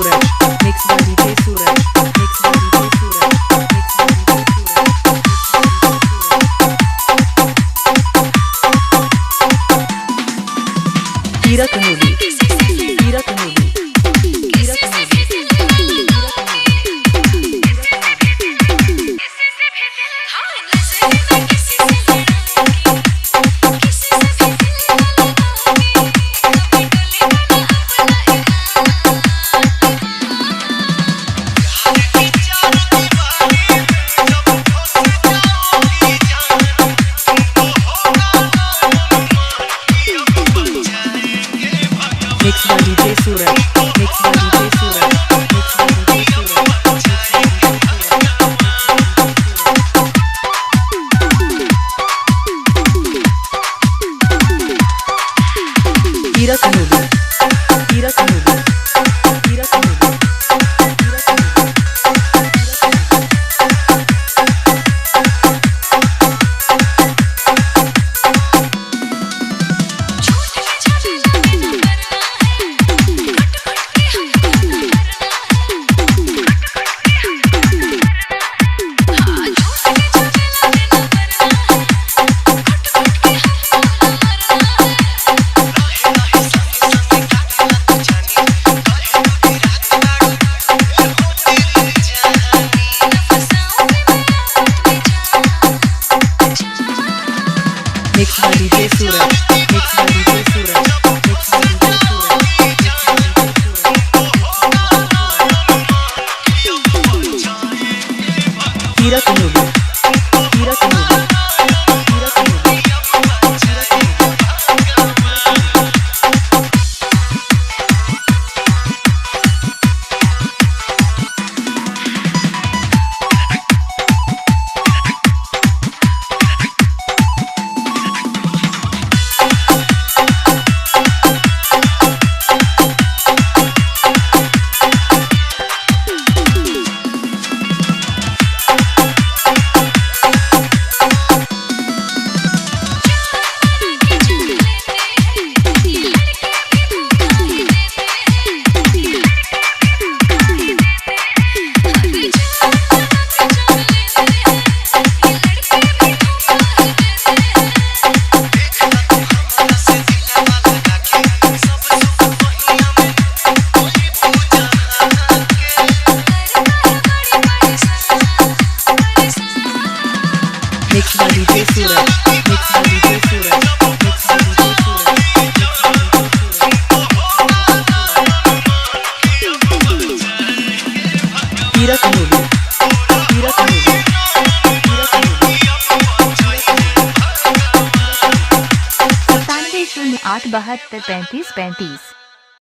Suraj mix by DJ Suraj mix by DJ Suraj mix by DJ Suraj Hira Kanoli Hira Kanoli Hira Kanoli mix by DJ Suraj mix by DJ Suraj mix by DJ Suraj Hira Kanoli Hira Kanoli Hira Kanoli mix by DJ Suraj mix by DJ Suraj mix by DJ Suraj Hira Kanoli Hira Kanoli Hira Kanoli mix by DJ Suraj mix by DJ Suraj mix by DJ Suraj Hira Kanoli Hira Kanoli Hira Kanoli 9708723535